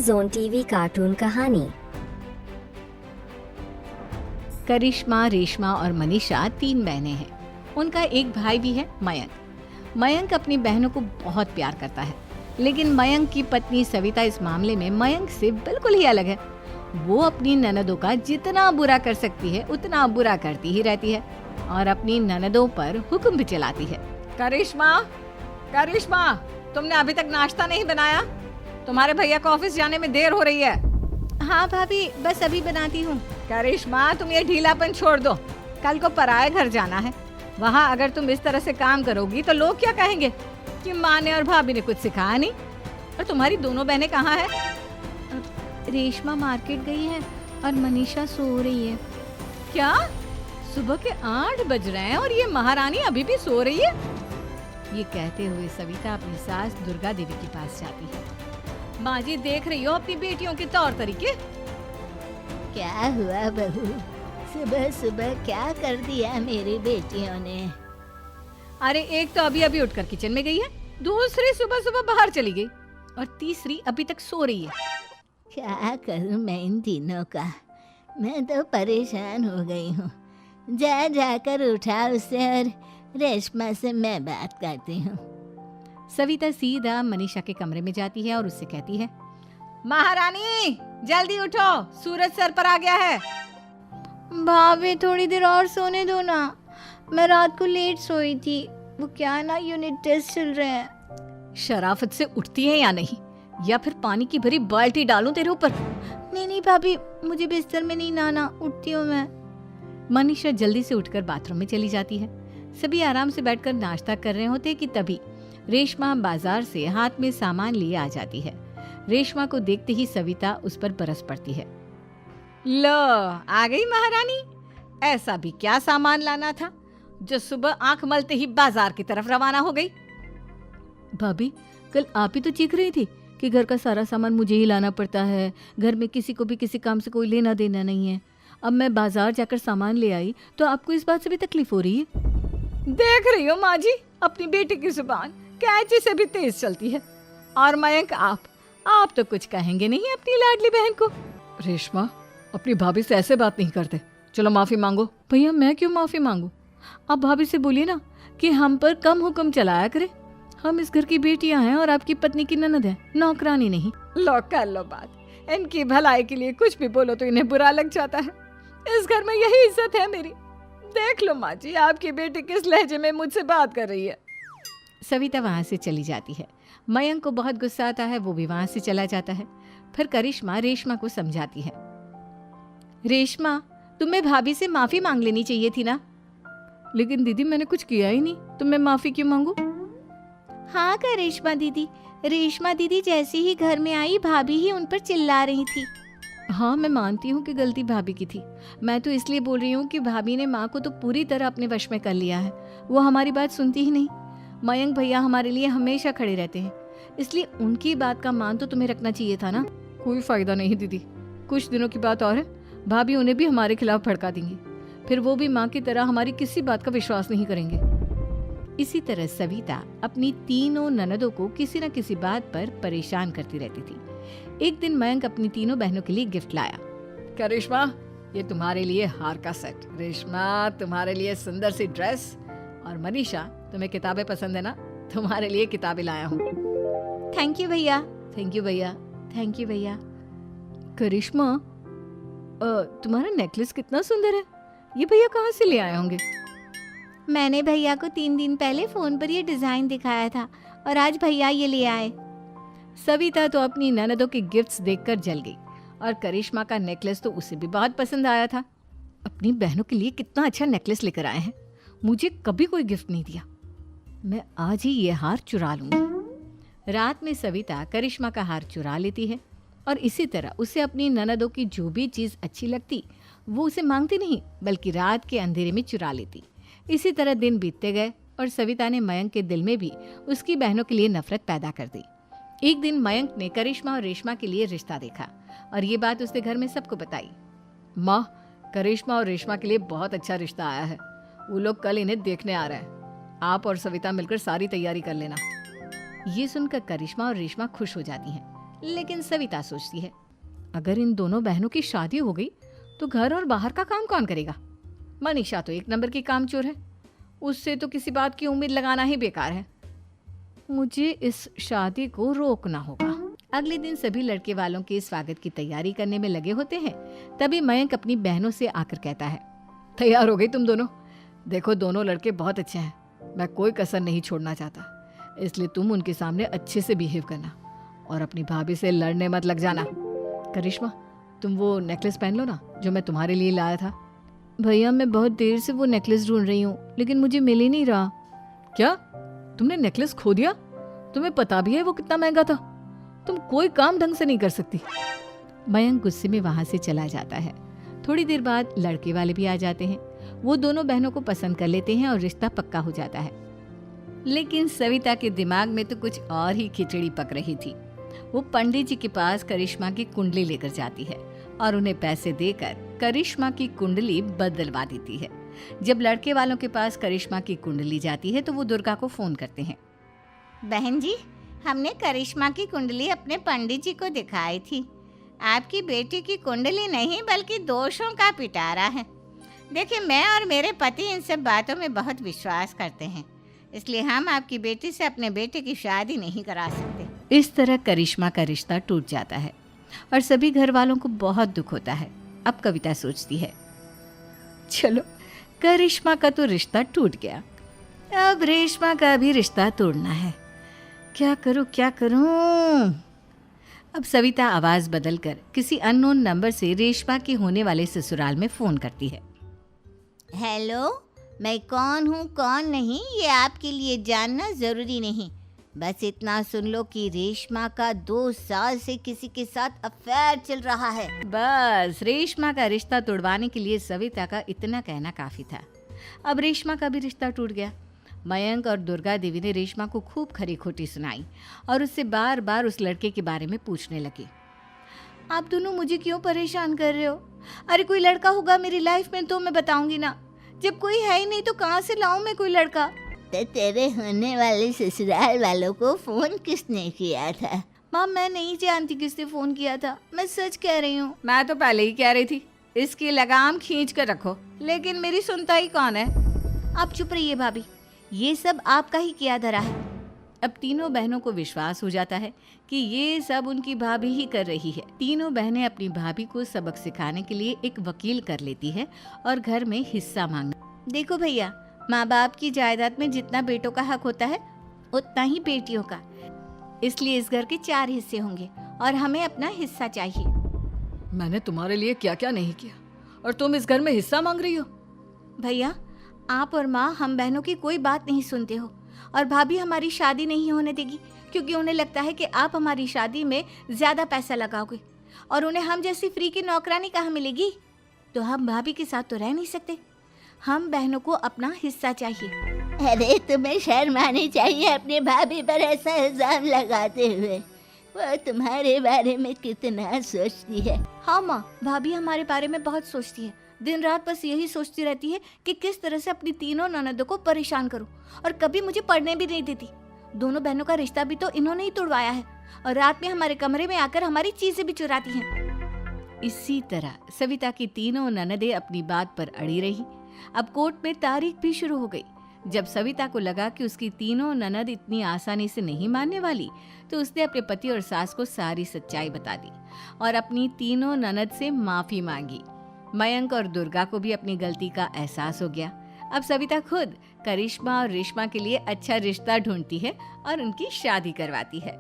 Zone TV cartoon कहानी। करिश्मा, रेशमा और मनीषा 3 बहनें हैं। उनका एक भाई भी है, मयंक। मयंक अपनी बहनों को बहुत प्यार करता है, लेकिन मयंक की पत्नी सविता इस मामले में मयंक से बिल्कुल ही अलग है। वो अपनी ननदों का जितना बुरा कर सकती है उतना बुरा करती ही रहती है और अपनी ननदों पर हुक्म भी चलाती है। करिश्मा, करिश्मा, तुमने अभी तक नाश्ता नहीं बनाया? तुम्हारे भैया को ऑफिस जाने में देर हो रही है। हाँ भाभी, बस अभी बनाती हूँ। करिश्मा, तुम ये ढीलापन छोड़ दो। कल को पराये घर जाना है। वहाँ अगर तुम इस तरह से काम करोगी तो लोग क्या कहेंगे कि माँ ने और भाभी ने कुछ सिखाया नहीं। और तुम्हारी दोनों बहनें कहाँ है? रेशमा मार्केट गई है और मनीषा सो रही है। क्या? सुबह के 8 बज रहे हैं और ये महारानी अभी भी सो रही है? ये कहते हुए सविता अपनी सास दुर्गा देवी के पास जाती है। माँ जी, देख रही हो अपनी बेटियों के तौर तरीके? क्या हुआ बहू, सुबह सुबह क्या कर दिया मेरी बेटियों ने? अरे एक तो अभी अभी उठकर किचन में गई है, दूसरी सुबह सुबह बाहर चली गई और तीसरी अभी तक सो रही है। क्या करूं मैं इन तीनों का? मैं तो परेशान हो गई हूँ। जा जाकर उठा उसे और रेशमा से मैं बात करती हूँ। सविता सीधा मनीषा के कमरे में जाती है और उससे कहती है, महारानी जल्दी उठो, सूरज सर पर आ गया है। भाभी थोड़ी देर और सोने दो ना, मैं रात को लेट सोई थी। वो क्या है ना, यूनिट टेस्ट चल रहे हैं। शराफत से उठती है या नहीं, या फिर पानी की भरी बाल्टी डालूं तेरे ऊपर? नहीं भाभी, मुझे बिस्तर में नहीं नहाना, उठती हूँ मैं। मनीषा जल्दी से उठकर बाथरूम में चली जाती है। सभी आराम से बैठकर नाश्ता कर रहे होते कि तभी रेशमा बाजार से हाथ में सामान लिए आ जाती है। रेशमा को देखते ही सविता उस पर बरस पड़ती है। लो, आ गई महारानी। ऐसा भी क्या सामान लाना था जो सुबह आंख मलते ही बाजार की तरफ रवाना हो गई? भाभी, कल आप ही तो चीख रही थी कि घर का सारा सामान मुझे ही लाना पड़ता है, घर में किसी को भी किसी काम से कोई लेना देना नहीं है। अब मैं बाजार जाकर सामान ले आई तो आपको इस बात से भी तकलीफ हो रही है? देख रही हो माँ जी, अपनी बेटी की जुबान कैंची से भी तेज चलती है। और मयंक, आप तो कुछ कहेंगे नहीं अपनी लाडली बहन को? रेशमा, अपनी भाभी से ऐसे बात नहीं करते। चलो माफी मांगो। भैया, मैं क्यों माफी मांगू? आप भाभी से बोलिए ना कि हम पर कम हुक्म चलाया करे। हम इस घर की बेटियां हैं और आपकी पत्नी की ननद है, नौकरानी नहीं। लो कर लो बात। इनकी भलाई के लिए कुछ भी बोलो तो इन्हें बुरा लग जाता है। इस घर में यही इज्जत है मेरी। देख लो माँ जी, आपकी बेटी किस लहजे में मुझसे बात कर रही है। सविता वहां से चली जाती है। मयंक को बहुत गुस्सा आता है, वो भी वहां से चला जाता है। फिर करिश्मा रेशमा को समझाती है, रेशमा, तुम्हें भाभी से माफी मांग लेनी चाहिए थी ना। लेकिन दीदी, मैंने कुछ किया ही नहीं, तो मैं माफी क्यों मांगू? हाँ करिश्मा दीदी, रेशमा दीदी जैसे ही घर में आई भाभी ही उन पर चिल्ला रही थी। हाँ, मैं मानती हूँ कि गलती भाभी की थी। मैं तो इसलिए बोल रही हूँ कि भाभी ने माँ को तो पूरी तरह अपने वश में कर लिया है। वो हमारी बात सुनती ही नहीं। मयंक भैया हमारे लिए हमेशा खड़े रहते हैं, इसलिए उनकी बात का मान तो तुम्हें रखना चाहिए था ना। कोई फायदा नहीं दीदी, कुछ दिनों की बात और है, भाभी उन्हें भी हमारे खिलाफ भड़का देंगी। फिर वो भी माँ की तरह हमारी किसी बात का विश्वास नहीं करेंगे। इसी तरह सविता अपनी तीनों ननदों को किसी न किसी बात पर परेशान करती रहती थी। एक दिन मयंक अपनी तीनों बहनों के लिए गिफ्ट लाया। करिश्मा, ये तुम्हारे लिए हार का सेट। रेशमा, तुम्हारे लिए सुंदर सी ड्रेस। और मनीषा, तुम्हें किताबें पसंद है ना, तुम्हारे लिए किताबें लाया हूँ। थैंक यू भैया। थैंक यू भैया। थैंक यू भैया। करिश्मा, तुम्हारा नेकलेस कितना सुंदर है, ये भैया कहाँ से ले आए होंगे? मैंने भैया को 3 दिन पहले फोन पर ये डिजाइन दिखाया था और आज भैया ये ले आए। सविता तो अपनी ननदों के गिफ्ट्स देखकर जल गई और करिश्मा का नेकलेस तो उसे भी बहुत पसंद आया था। अपनी बहनों के लिए कितना अच्छा नेकलेस लेकर आए हैं, मुझे कभी कोई गिफ्ट नहीं दिया। मैं आज ही ये हार चुरा लूंगी। रात में सविता करिश्मा का हार चुरा लेती है और इसी तरह उसे अपनी ननदों की जो भी चीज़ अच्छी लगती वो उसे मांगती नहीं, बल्कि रात के अंधेरे में चुरा लेती। इसी तरह दिन बीतते गए और सविता ने मयंक के दिल में भी उसकी बहनों के लिए नफरत पैदा कर दी। एक दिन मयंक ने करिश्मा और रेशमा के लिए रिश्ता देखा और ये बात उसने घर में सबको बताई। माँ, करिश्मा और रेशमा के लिए बहुत अच्छा रिश्ता आया है, वो लोग कल इन्हें देखने आ रहे हैं। आप और सविता मिलकर सारी तैयारी कर लेना। ये सुनकर करिश्मा और रेशमा खुश हो जाती हैं। लेकिन सविता सोचती है, अगर इन दोनों बहनों की शादी हो गई तो घर और बाहर का काम कौन करेगा? मनीषा तो एक नंबर की कामचोर है, उससे तो किसी बात की उम्मीद लगाना ही बेकार है। मुझे इस शादी को रोकना होगा। अगले दिन सभी लड़के वालों के स्वागत की तैयारी करने में लगे होते हैं। तभी मयंक अपनी बहनों से आकर कहता है, तैयार हो गई तुम दोनों? देखो दोनों लड़के बहुत अच्छे हैं, मैं कोई कसर नहीं छोड़ना चाहता, इसलिए तुम उनके सामने अच्छे से बिहेव करना और अपनी भाभी से लड़ने मत लग जाना। करिश्मा, तुम वो नेकलेस पहन लो ना जो मैं तुम्हारे लिए लाया था। भैया मैं बहुत देर से वो नेकलेस ढूंढ रही हूँ, लेकिन मुझे मिल ही नहीं रहा। क्या तुमने नेकलेस खो दिया? तुम्हें पता भी है वो कितना महंगा था? तुम कोई काम ढंग से नहीं कर सकती। मयंक गुस्से में वहां से चला जाता है। थोड़ी देर बाद लड़के वाले भी आ जाते हैं। वो दोनों बहनों को पसंद कर लेते हैं और रिश्ता पक्का हो जाता है। लेकिन सविता के दिमाग में तो कुछ और ही खिचड़ी पक रही थी। वो पंडित जी के पास करिश्मा की कुंडली लेकर जाती है और उन्हें पैसे देकर करिश्मा की कुंडली बदलवा देती है। जब लड़के वालों के पास करिश्मा की कुंडली जाती है तो वो दुर्गा को फोन करते हैं। बहन जी, हमने करिश्मा की कुंडली अपने पंडित जी को दिखाई थी। आपकी बेटी की कुंडली नहीं बल्कि दोषों का पिटारा है। देखिए, मैं और मेरे पति इन सब बातों में बहुत विश्वास करते हैं, इसलिए हम आपकी बेटी से अपने बेटे की शादी नहीं करा सकते। इस तरह करिश्मा का रिश्ता टूट जाता है और सभी घर वालों को बहुत दुख होता है। अब कविता सोचती है, चलो करिश्मा का तो रिश्ता टूट गया, अब रेशमा का भी रिश्ता तोड़ना है। क्या करूं? अब सविता आवाज बदलकर किसी अननोन नंबर से रेशमा के होने वाले ससुराल में फोन करती है। हेलो, मैं कौन हूँ कौन नहीं ये आपके लिए जानना ज़रूरी नहीं, बस इतना सुन लो कि रेशमा का 2 साल से किसी के साथ अफेयर चल रहा है। बस रेशमा का रिश्ता तोड़वाने के लिए सविता का इतना कहना काफी था। अब रेशमा का भी रिश्ता टूट गया। मयंक और दुर्गा देवी ने रेशमा को खूब खरी खोटी सुनाई और उससे बार बार उस लड़के के बारे में पूछने लगे। आप दोनों मुझे क्यों परेशान कर रहे हो? अरे कोई लड़का होगा मेरी लाइफ में तो मैं बताऊंगी ना, जब कोई है ही नहीं तो कहाँ से लाऊं मैं कोई लड़का? तो तेरे होने वाले ससुराल वालों को फोन किसने किया था? माँ, मैं नहीं जानती किसने फोन किया था, मैं सच कह रही हूँ। मैं तो पहले ही कह रही थी इसकी लगाम खींच कर रखो, लेकिन मेरी सुनता ही कौन है। आप चुप रहिए भाभी, ये सब आपका ही किया धरा है। अब तीनों बहनों को विश्वास हो जाता है कि ये सब उनकी भाभी ही कर रही है। तीनों बहनें अपनी भाभी को सबक सिखाने के लिए एक वकील कर लेती है और घर में हिस्सा मांगना। देखो भैया, माँ बाप की जायदाद में जितना बेटों का हक होता है उतना ही बेटियों का, इसलिए इस घर के 4 हिस्से होंगे और हमें अपना हिस्सा चाहिए। मैंने तुम्हारे लिए क्या क्या नहीं किया और तुम इस घर में हिस्सा मांग रही हो? भैया, आप और माँ हम बहनों की कोई बात नहीं सुनते हो और भाभी हमारी शादी नहीं होने देगी क्योंकि उन्हें लगता है कि आप हमारी शादी में ज्यादा पैसा लगाओगे और उन्हें हम जैसी फ्री की नौकरानी कहाँ मिलेगी। तो हम भाभी के साथ तो रह नहीं सकते, हम बहनों को अपना हिस्सा चाहिए। अरे तुम्हें शर्म आनी चाहिए अपने भाभी पर ऐसा इल्जाम लगाते हुए। वो तुम्हारे बारे में कितना सोचती है। हाँ माँ, भाभी हमारे बारे में बहुत सोचती है, दिन रात बस यही सोचती रहती है कि किस तरह से अपनी तीनों ननदों को परेशान करूं और कभी मुझे पढ़ने भी नहीं देती। दोनों बहनों का रिश्ता भी तो इन्होंने ही तोड़वाया है और रात में हमारे कमरे में आकर हमारी चीजें भी चुराती हैं। इसी तरह सविता की तीनों ननदें अपनी बात पर अड़ी रही। अब कोर्ट में तारीख भी शुरू हो गई। जब सविता को लगा कि उसकी तीनों ननद इतनी आसानी से नहीं मानने वाली, तो उसने अपने पति और सास को सारी सच्चाई बता दी और अपनी तीनों ननद से माफी मांगी। मयंक और दुर्गा को भी अपनी गलती का एहसास हो गया। अब सविता खुद करिश्मा और रेशमा के लिए अच्छा रिश्ता ढूंढती है और उनकी शादी करवाती है।